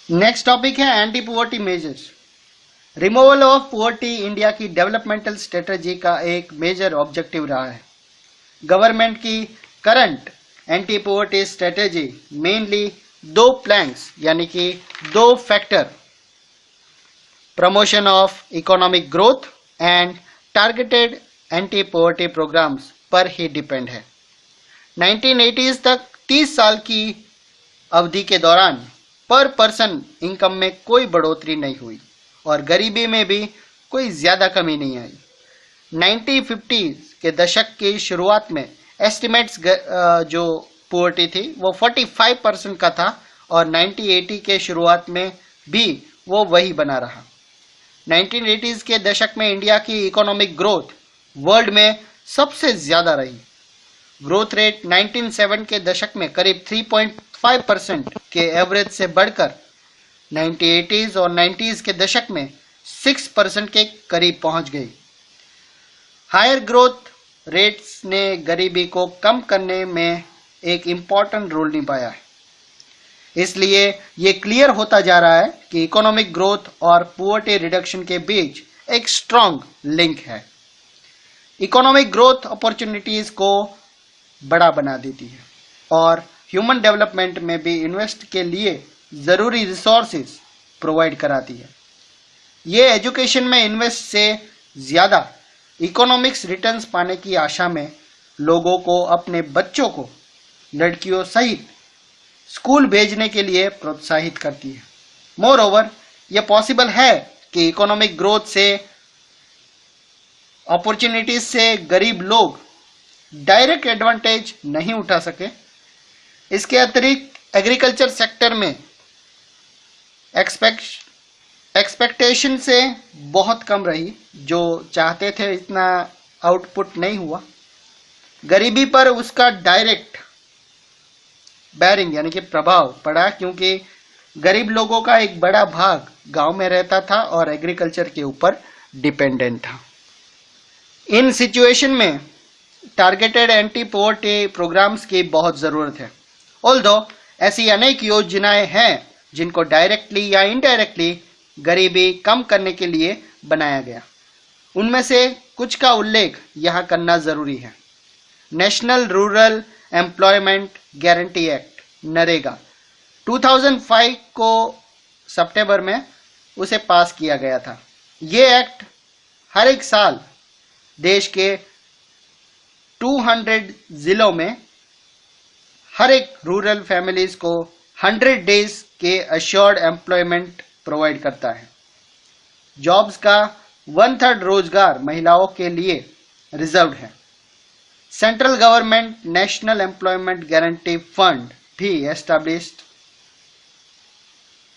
Next topic है anti poverty measures. Removal of poverty India की developmental strategy का एक मेजर ऑब्जेक्टिव रहा है। गवर्नमेंट की current anti poverty strategy mainly दो प्लैंक्स यानी कि दो factor, promotion of economic growth and targeted anti poverty programs पर ही डिपेंड है। 1980s तक 30 साल की अवधि के दौरान पर पर्सन इनकम में कोई बढ़ोतरी नहीं हुई और गरीबी में भी कोई ज्यादा कमी नहीं आई। 1950s के दशक की शुरुआत में एस्टिमेट्स जो पुअर्टी थी वो 45% का था और 1980 के शुरुआत में भी वो वही बना रहा। 1980s के दशक में इंडिया की इकोनॉमिक ग्रोथ वर्ल्ड में सबसे ज्यादा रही। ग्रोथ रेट 1907 के दशक में करीब 3.5% के एवरेज से बढ़कर 1980s और 90s के दशक में 6% के करीब पहुंच गई। हायर ग्रोथ रेट्स ने गरीबी को कम करने में एक इम्पॉर्टेंट रोल निभाया है। इसलिए ये क्लियर होता जा रहा है कि इकोनॉमिक ग्रोथ और पुअर्टी रिडक्शन के बीच एक स्ट्रॉन्ग लिंक है। इकोनॉमिक ग्रोथ अपॉर्चुनिटीज को बड़ा बना देती है और ह्यूमन डेवलपमेंट में भी इन्वेस्ट के लिए जरूरी रिसोर्सेज प्रोवाइड कराती है। ये एजुकेशन में इन्वेस्ट से ज्यादा इकोनॉमिक्स रिटर्न्स पाने की आशा में लोगों को अपने बच्चों को लड़कियों सहित स्कूल भेजने के लिए प्रोत्साहित करती है। मोर ओवर यह पॉसिबल है कि इकोनॉमिक ग्रोथ से अपॉर्चुनिटीज से गरीब लोग डायरेक्ट एडवांटेज नहीं उठा सके। इसके अतिरिक्त एग्रीकल्चर सेक्टर में एक्सपेक्टेशन से बहुत कम रही, जो चाहते थे इतना आउटपुट नहीं हुआ। गरीबी पर उसका डायरेक्ट बैरिंग यानी कि प्रभाव पड़ा क्योंकि गरीब लोगों का एक बड़ा भाग गांव में रहता था और एग्रीकल्चर के ऊपर डिपेंडेंट था। इन सिचुएशन में टारगेटेड एंटी पोवर्टी प्रोग्राम्स की बहुत जरूरत है। ऑल्दो ऐसी अनेक योजनाएं हैं जिनको डायरेक्टली या इनडायरेक्टली गरीबी कम करने के लिए बनाया गया। उनमें से कुछ का उल्लेख यहाँ करना जरूरी है। National rural employment guarantee act NREGA 2005 को सितंबर में उसे पास किया गया था। ये एक्ट हर एक साल देश के 200 जिलों में हर एक रूरल फैमिलीज को 100 डेज के अश्योर्ड एम्प्लॉयमेंट प्रोवाइड करता है। जॉब्स का 1/3 रोजगार महिलाओं के लिए रिजर्व्ड है। Central government national employment guarantee fund भी एस्टैब्लिश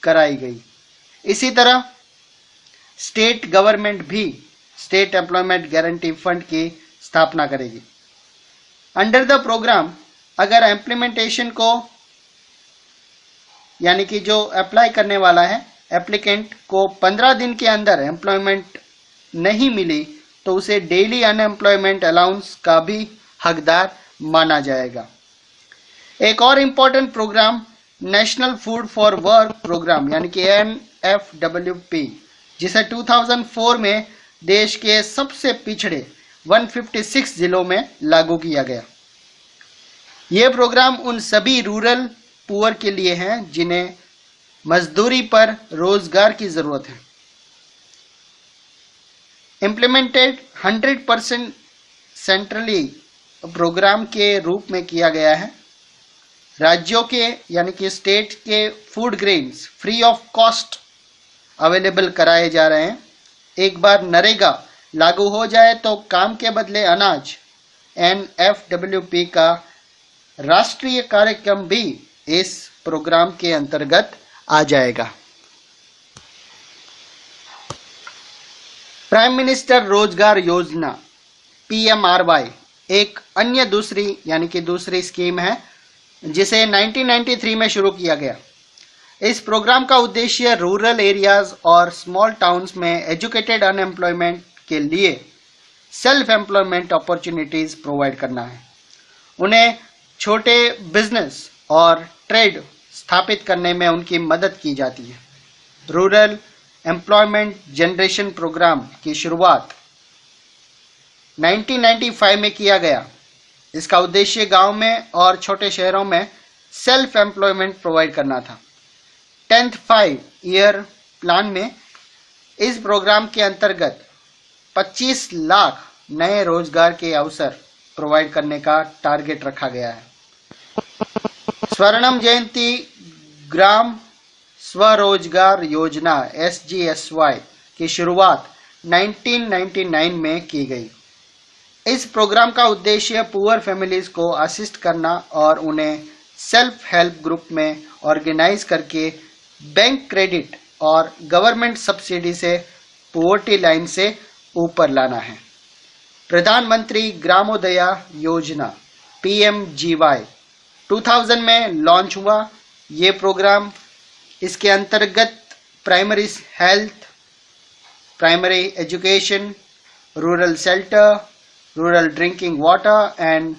कराई गई। इसी तरह स्टेट गवर्नमेंट भी स्टेट एम्प्लॉयमेंट गारंटी फंड की स्थापना करेगी। अंडर द प्रोग्राम अगर इम्प्लीमेंटेशन को यानी कि जो अप्लाई करने वाला है एप्लीकेंट को 15 दिन के अंदर एम्प्लॉयमेंट नहीं मिली तो उसे डेली अनएम्प्लॉयमेंट अलाउंस का भी हकदार माना जाएगा। एक और important program national food for work program यानी कि NFWP, जिसे 2004 में देश के सबसे पिछड़े 156 जिलों में लागू किया गया। यह प्रोग्राम उन सभी रूरल पुअर के लिए है जिन्हें मजदूरी पर रोजगार की जरूरत है। इम्प्लीमेंटेड 100% सेंट्रली प्रोग्राम के रूप में किया गया है। राज्यों के यानी कि स्टेट के food grains free of cost available कराए जा रहे हैं। एक बार नरेगा लागू हो जाए तो काम के बदले अनाज NFWP का राष्ट्रीय कार्यक्रम भी इस प्रोग्राम के अंतर्गत आ जाएगा। प्राइम मिनिस्टर रोजगार योजना PMRY एक अन्य दूसरी स्कीम है जिसे 1993 में शुरू किया गया। इस प्रोग्राम का उद्देश्य रूरल एरियाज और स्मॉल टाउन्स में एजुकेटेड अनएम्प्लॉयमेंट के लिए सेल्फ एम्प्लॉयमेंट अपॉर्चुनिटीज प्रोवाइड करना है। उन्हें छोटे बिजनेस और ट्रेड स्थापित करने में उनकी मदद की जाती है। रूरल एम्प्लॉयमेंट जनरेशन प्रोग्राम की शुरुआत 1995 में किया गया। इसका उद्देश्य गांव में और छोटे शहरों में सेल्फ एम्प्लॉयमेंट प्रोवाइड करना था। 10th 5 ईयर प्लान में इस प्रोग्राम के अंतर्गत 25 लाख नए रोजगार के अवसर प्रोवाइड करने का टारगेट रखा गया है। स्वर्णम जयंती ग्राम स्वरोजगार योजना SGSY की शुरुआत 1999 में की गई। इस प्रोग्राम का उद्देश्य पुअर फैमिलीज को असिस्ट करना और उन्हें सेल्फ हेल्प ग्रुप में ऑर्गेनाइज करके बैंक क्रेडिट और गवर्नमेंट सब्सिडी से पॉवर्टी लाइन से ऊपर लाना है। प्रधानमंत्री ग्रामोदय योजना PMGY 2000 में लॉन्च हुआ। ये प्रोग्राम इसके अंतर्गत primary health, primary education, rural shelter, rural drinking water and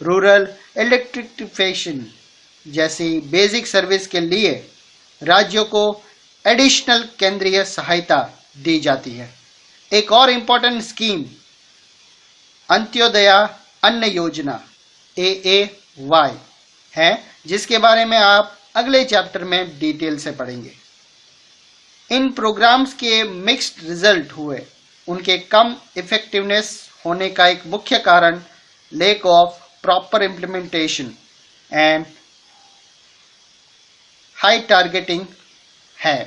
rural electrification जैसी बेसिक सर्विस के लिए राज्यों को एडिशनल केंद्रीय सहायता दी जाती है। एक और इम्पोर्टेंट स्कीम अंत्योदय अन्न योजना AAY है, जिसके बारे में आप अगले चैप्टर में डिटेल से पढ़ेंगे। इन प्रोग्राम्स के मिक्स्ड रिजल्ट हुए। उनके कम इफेक्टिवनेस होने का एक मुख्य कारण lack of proper implementation and high targeting है।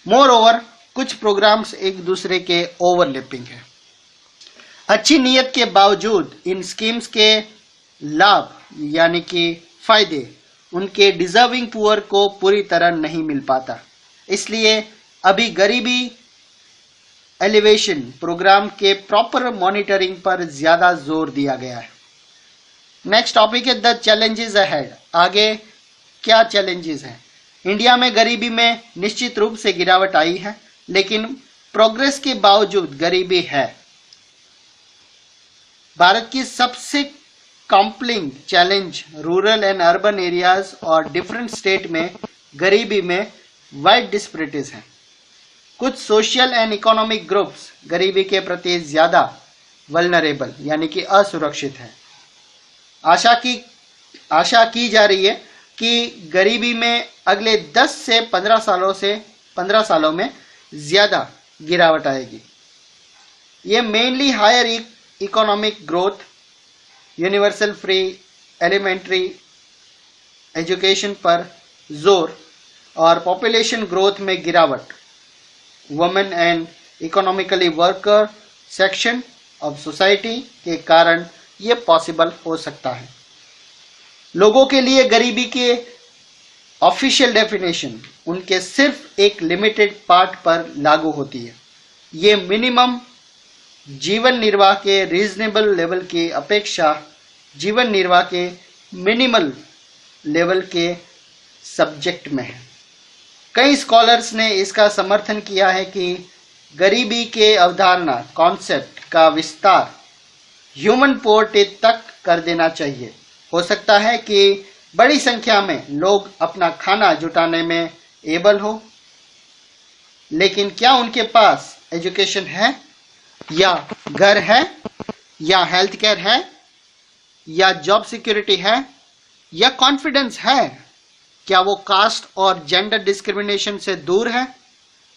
मोर ओवर कुछ प्रोग्राम्स एक दूसरे के ओवरलैपिंग है। अच्छी नीयत के बावजूद इन स्कीम्स के लाभ यानी कि फायदे उनके डिजर्विंग पुअर को पूरी तरह नहीं मिल पाता। इसलिए अभी गरीबी एलिवेशन प्रोग्राम के प्रॉपर मॉनिटरिंग पर ज्यादा जोर दिया गया है। नेक्स्ट टॉपिक है द चैलेंजेस अहेड। आगे क्या चैलेंजेस हैं? इंडिया में गरीबी में निश्चित रूप से गिरावट आई है, लेकिन प्रोग्रेस के बावजूद गरीबी है। भारत की सबसे compelling challenge rural and urban areas और डिफरेंट स्टेट में गरीबी में वाइड डिस्पैरिटीज हैं। कुछ सोशल एंड इकोनॉमिक ग्रुप्स गरीबी के प्रति ज्यादा वल्नरेबल यानी कि असुरक्षित हैं। आशा की जा रही है कि गरीबी में अगले 10 से 15 सालों में ज्यादा गिरावट आएगी। ये mainly higher economic growth, universal free elementary education पर जोर और पॉपुलेशन ग्रोथ में गिरावट, women and economically worker section of society के कारण ये पॉसिबल हो सकता है। लोगों के लिए गरीबी के ऑफिशियल डेफिनेशन उनके सिर्फ एक लिमिटेड पार्ट पर लागू होती है। ये मिनिमम जीवन निर्वाह के रीजनेबल लेवल की अपेक्षा जीवन निर्वाह के मिनिमल लेवल के सब्जेक्ट में है। कई स्कॉलर्स ने इसका समर्थन किया है कि गरीबी के अवधारणा कॉन्सेप्ट का विस्तार ह्यूमन पॉवर्टी तक कर देना चाहिए। हो सकता है कि बड़ी संख्या में लोग अपना खाना जुटाने में एबल हो, लेकिन क्या उनके पास एजुकेशन है, या घर है, या हेल्थ केयर है, या जॉब सिक्योरिटी है, या कॉन्फिडेंस है? क्या वो कास्ट और जेंडर डिस्क्रिमिनेशन से दूर है?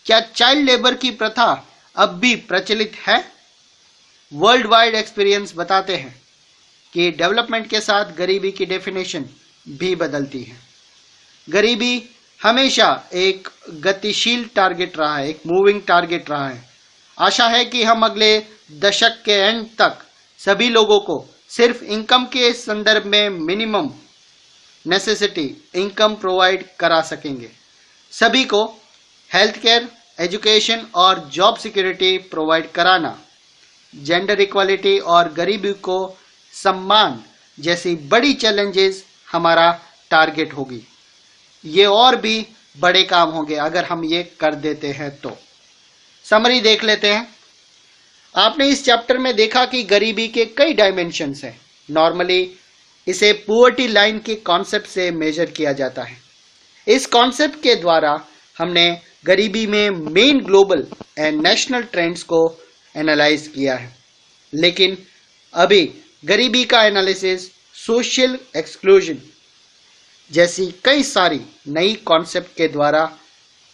क्या चाइल्ड लेबर की प्रथा अब भी प्रचलित है? वर्ल्ड वाइड एक्सपीरियंस बताते हैं कि डेवलपमेंट के साथ गरीबी की डेफिनेशन भी बदलती है। गरीबी हमेशा एक गतिशील टारगेट रहा है, एक मूविंग टारगेट रहा है। आशा है कि हम अगले दशक के एंड तक सभी लोगों को सिर्फ इनकम के संदर्भ में मिनिमम नेसेसिटी इनकम प्रोवाइड करा सकेंगे। सभी को हेल्थ केयर, एजुकेशन और जॉब सिक्योरिटी प्रोवाइड कराना, जेंडर इक्वालिटी और गरीबी को सम्मान जैसी बड़ी चैलेंजेस हमारा टारगेट होगी। ये और भी बड़े काम होंगे अगर हम ये कर देते हैं तो। समरी देख लेते हैं। आपने इस चैप्टर में देखा कि गरीबी के कई डायमेंशंस हैं। नॉर्मली इसे पुअर्टी लाइन के कॉन्सेप्ट से मेजर किया जाता है। इस कॉन्सेप्ट के द्वारा हमने गरीबी में main global and national trends को एनालाइज किया है, लेकिन अभी गरीबी का एनालिसिस सोशल एक्सक्लूजन जैसी कई सारी नई कॉन्सेप्ट के द्वारा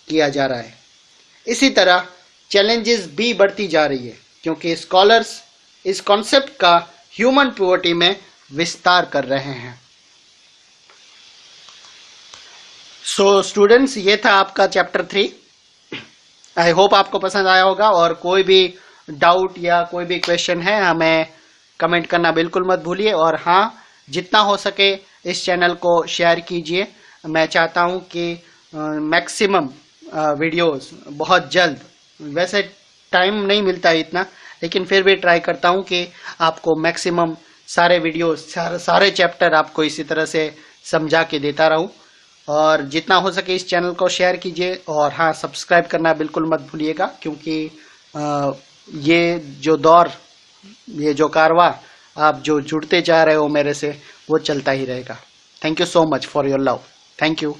किया जा रहा है। इसी तरह चैलेंजेस भी बढ़ती जा रही है, क्योंकि स्कॉलर्स इस कॉन्सेप्ट का ह्यूमन पुअर्टी में विस्तार कर रहे हैं। सो स्टूडेंट्स, ये था आपका चैप्टर 3। आई होप आपको पसंद आया होगा, और कोई भी डाउट या कोई भी क्वेश्चन है हमें कमेंट करना बिल्कुल मत भूलिए। और हाँ, जितना हो सके इस चैनल को शेयर कीजिए। मैं चाहता हूँ कि मैक्सिमम वीडियोस बहुत जल्द, वैसे टाइम नहीं मिलता है इतना, लेकिन फिर भी ट्राई करता हूँ कि आपको मैक्सिमम सारे वीडियोस, सारे चैप्टर आपको इसी तरह से समझा के देता रहूँ। और जितना हो सके इस चैनल को शेयर कीजिए, और हाँ, सब्सक्राइब करना बिल्कुल मत भूलिएगा, क्योंकि ये जो दौर, ये जो कारवां आप जो जुड़ते जा रहे हो मेरे से, वो चलता ही रहेगा। Thank you so much for your love. Thank you.